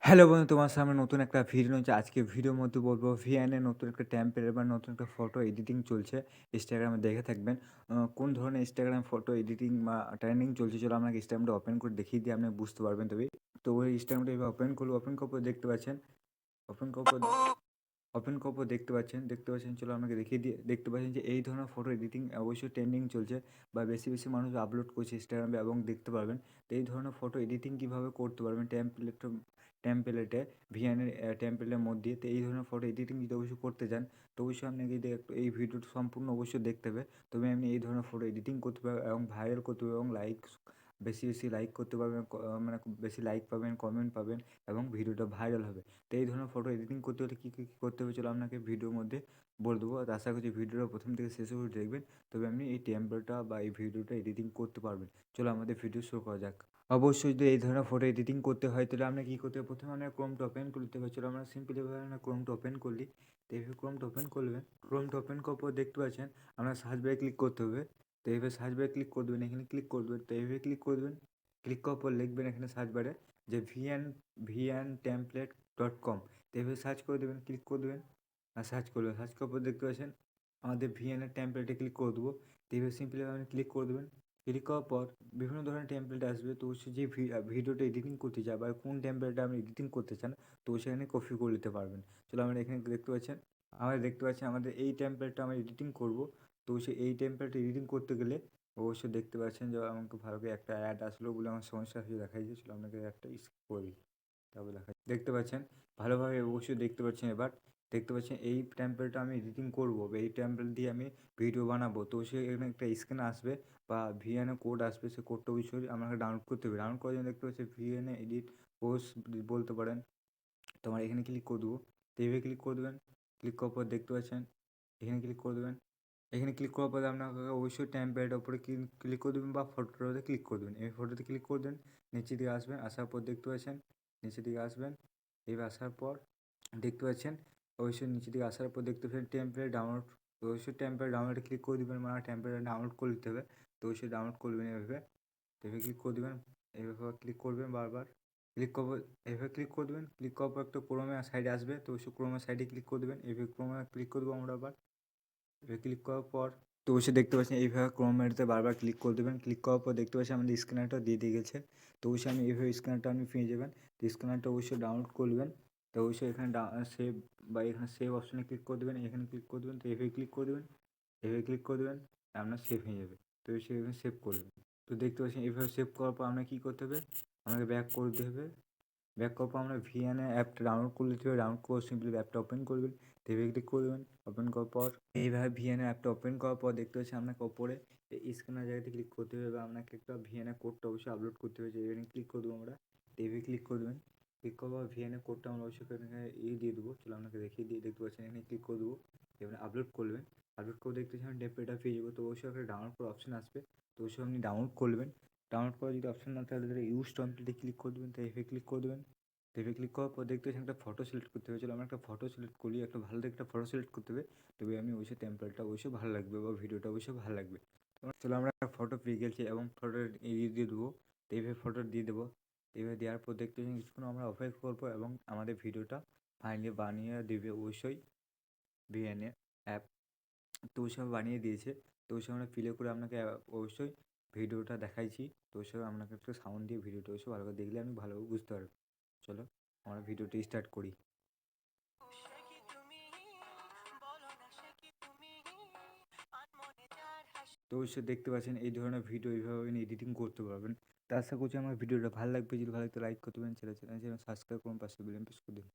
Hello বন্ধু, তোমার সামনে নতুন একটা ভিডিও নিচ্ছে। আজকে ভিডিওর মধ্যে বলবো ভিএন এর নতুন একটা টেমপ্লেট বা নতুন একটা ফটো এডিটিং চলছে। ইনস্টাগ্রামে দেখে থাকবেন। কোন ধরনের ইনস্টাগ্রাম ফটো এডিটিং বা ট্রেন্ডিং চলছে, চলো আপনাকে ইনস্টাগ্রামটা ওপেন করে দেখিয়ে দিয়ে আপনি বুঝতে পারবেন। তবে তো ওই ইনস্টাগ্রামটা এবার ওপেন করবো, ওপেন করবো দেখতে পাচ্ছেন। ওপেন করবো দেখতে পাচ্ছেন, চলো আমাকে দেখিয়ে দিয়ে দেখতে পাচ্ছেন যে এই ধরনের ফটো এডিটিং অবশ্যই ট্রেন্ডিং চলছে বা বেশি বেশি মানুষ আপলোড করছে ইনস্টাগ্রামে এবং দেখতে পারবেন। তো এই ধরনের ফটো এডিটিং কীভাবে করতে পারবেন টেমপ্লেটে ভিএনের টেমপ্লেটের মধ্যে। তো এই ধরনের ফটো এডিটিং যদি অবশ্যই করতে চান, তো অবশ্যই আপনাকে একটু এই ভিডিওটা সম্পূর্ণ অবশ্যই দেখতে হবে। তবে আপনি এই ধরনের ফটো এডিটিং করতে পারবেন এবং ভাইরাল করতে পারবেন এবং বেশি বেশি লাইক করতে পারবেন, মানে বেশি লাইক পাবেন, কমেন্ট পাবেন এবং ভিডিওটা ভাইরাল হবে। তো এই ধরনের ফটো এডিটিং করতে হলে কী করতে হবে, চলো আপনাকে ভিডিওর মধ্যে বলে দেবো। আর আশা করছি ভিডিওটা প্রথম থেকে শেষ অবধি দেখবেন, তবে আপনি এই টেম্পলেটটা বা এই ভিডিওটা এডিটিং করতে পারবেন। চলো আমাদের ভিডিও শুরু করা যাক। অবশ্যই যদি এই ধরনের ফটো এডিটিং করতে হয়, তাহলে আপনাকে কী করতে হবে, প্রথমে আপনার ক্রোমটা ওপেন করতে হবে। চলো আমরা সিম্পলি এভাবে আমরা ক্রোমটা ওপেন করলি। তো এইভাবে ক্রোমটা ওপেন করবেন। ক্রোমটা ওপেন করার পর দেখতে পাচ্ছেন আপনার সার্চ বারে ক্লিক করতে হবে। তো এইভাবে সার্চ বারে ক্লিক করে দেবেন, এখানে ক্লিক করে দেবেন। তো এইভাবে ক্লিক করে দেবেন। ক্লিক করার পর লিখবেন এখানে সার্চ বারে যে vntemplate.com। তো এভাবে সার্চ করে দেবেন, ক্লিক করে দেবেন আর সার্চ করবেন। সার্চ করার পর দেখতে পাচ্ছেন আমাদের ভিএনের টেমপ্লেটে ক্লিক করে দেবো। তো এইভাবে সিম্পলি আপনি ক্লিক করে দেবেন। ক্লিক করার পর বিভিন্ন ধরনের টেমপ্লেট আসবে। তো সে যে ভিডিওটা এডিটিং করতে চায় বা কোন টেমপ্লেটটা আপনি এডিটিং করতে চান, তো সেখানে কপি করে নিতে পারবেন। চলো আমরা এখানে দেখতে পাচ্ছেন আমাদের এই টেমপ্লেটটা আমরা এডিটিং করব। তো এই টেমপ্লেট এডিটিং করতে গেলে অবশ্যই দেখতে পাচ্ছেন যে আমাকে ভালো করে একটা অ্যাড আসলো বলে আমার সমস্যা হয়ে দেখাই দিয়েছিল। আপনাকে একটা স্কিপ করি, তারপর দেখা দেখতে পাচ্ছেন ভালোভাবে অবশ্যই দেখতে পাচ্ছেন। এবার দেখতে পাচ্ছেন এই টেমপ্লেটটা আমি এডিটিং করব, এই টেমপ্লেট দিয়ে আমি ভিডিও বানাবো। তো এখানে একটা স্ক্রিন আসবে বা ভিএনএ কোড আসবে, সেই কোডটা অবশ্যই আমাকে ডাউনলোড করতে হবে। ডাউনলোড করার জন্য দেখতে পাচ্ছি ভিএনএ এডিট পোস্ট বলতে পারেন। তো আমার এখানে ক্লিক করে দেবো। তো এইভাবে ক্লিক করে দেবেন। ক্লিক করার পর দেখতে পাচ্ছেন এখানে ক্লিক করে দেবেন। এখানে ক্লিক করার পরে আপনাকে অবশ্যই টেমপ্লেটের উপরে ক্লিক করে দেবেন বা ফটোতে ক্লিক করে দেবেন। এই ফটোতে ক্লিক করে দেন, নিচের দিকে আসবেন। আসার পর দেখতে পাচ্ছেন নিচের দিকে আসবেন। এবার আসার পর দেখতে পাচ্ছেন অবশ্যই নিচের দিকে আসার পর দেখতে পাচ্ছেন টেমপ্লেট ডাউনলোড। তো অবশ্যই টেমপ্লেট ডাউনলোডে ক্লিক করে দেবেন, মানে টেমপ্লেট ডাউনলোড করে নিতে হবে। তো অবশ্যই ডাউনলোড করবেন এভাবে। তো এভাবে ক্লিক করে দেবেন, এভাবে ক্লিক করবেন বারবার। ক্লিক করবো এভাবে ক্লিক করে দেবেন। ক্লিক করার পর একটা ক্রোমে সাইডে আসবে। তো অবশ্যই ক্রোমের সাইডে ক্লিক করে দেবেন। এভাবে ক্রোমে ক্লিক করে দেবো আমরা আবার। এভাবে ক্লিক করার পর তো অবশ্যই দেখতে পাচ্ছেন এইভাবে ক্রোমেতে বারবার ক্লিক করে দেবেন। ক্লিক করার পর দেখতে পাচ্ছেন আমাদের স্ক্যানারটা দিয়ে গেছে। তো অবশ্যই আমি এইভাবে স্ক্যানারটা আপনি পেয়ে যাবেন। তো স্ক্যানারটা অবশ্যই ডাউনলোড করবেন। তো অবশ্যই এখানে সেভ বা এখানে সেভ অপশনে ক্লিক করে দেবেন, এখানে ক্লিক করে দেবেন। তো এভাবে ক্লিক করে দেবেন, এভাবে ক্লিক করে দেবেন, আপনার সেভ হয়ে যাবে। তো সেভাবে সেভ করবেন। তো দেখতে পাচ্ছেন এইভাবে সেভ করার পর আপনার কী করতে হবে, আমাকে ব্যাক করতে হবে। ব্যাক করার পর আমরা ভিএনএ অ্যাপটা ডাউনলোড করে নিতে হবে। ডাউনলোড করে সিম্পলি অ্যাপটা ওপেন করবেন। টিভি ক্লিক করবেন। ওপেন করার পর এইভাবে ভিএনএ অ্যাপটা ওপেন করার পর দেখতে পাচ্ছেন আপনাকে ওপরে স্ক্যানার জায়গাতে ক্লিক করতে হবে বা আপনাকে একটা ভিএনএ কোডটা অবশ্যই আপলোড করতে হবে। এখানে ক্লিক করে দেবো আমরা। টিভি ক্লিক করে দেবেন। ক্লিক করার পর ভিএনএ কোডটা আমরা অবশ্যই এখানে দিয়ে দেবো। চলো আপনাকে দেখিয়ে দিয়ে দেখতে পাচ্ছেন এখানে ক্লিক করে দেবো। এবারে আপলোড করবেন। আপলোড করে দেখতে পাচ্ছেন টেম্পলেটটা পেয়ে যাবো। তো অবশ্যই একটা ডাউনলোড করার অপশন আসবে। তো অবশ্যই আপনি ডাউনলোড করবেন। ডাউনলোড করার যদি অপশন না থাকে তাহলে ইউজ টেমপ্লেটে ক্লিক করে দেবেন। তো এভাবে ক্লিক করে দেবেন। টেপে ক্লিক করার পর দেখতে পাচ্ছেন একটা ফটো সিলেক্ট করতে হবে। চলো আমরা একটা ফটো সিলেক্ট করি, একটা ভালো দেখে একটা ফটো সিলেক্ট করতে হবে। তবে আমি অবশ্যই টেম্পলেটটা অবশ্যই ভালো লাগবে বা ভিডিওটা অবশ্যই ভালো লাগবে। চলো আমরা একটা ফটো পেয়ে গেছি এবং ফটো দিয়ে দেবো। তো এইভাবে ফটো দিয়ে দেবো। এইভাবে দেওয়ার পর দেখতে পাচ্ছেন কিছুক্ষণ আমরা অপেক্ষা করবো এবং আমাদের ভিডিওটা ফাইনালি বানিয়ে দেবে অবশ্যই ভিএনএ অ্যাপ। তো ওইসব বানিয়ে দিয়েছে। তো ওইসব আমরা প্লে করে আপনাকে অবশ্যই ভিডিওটা দেখাইছি। তো ওইসব আপনাকে একটু সাউন্ড দিয়ে ভিডিওটা অবশ্যই ভালো করে দেখলে আমি ভালোভাবে বুঝতে পারবো। চলো আমরা ভিডিওটি স্টার্ট করি। তো অবশ্যই দেখতে পাচ্ছেন এই ধরনের ভিডিও এইভাবে এডিটিং করতে পারবেন। তো আশা করছি আমার ভিডিওটা ভালো লাগবে। যদি ভালো লাগতো লাইক করতে পারেন, চ্যানেল সাবস্ক্রাইব করুন, পাশে বেল আইকন প্রেস করে দিন।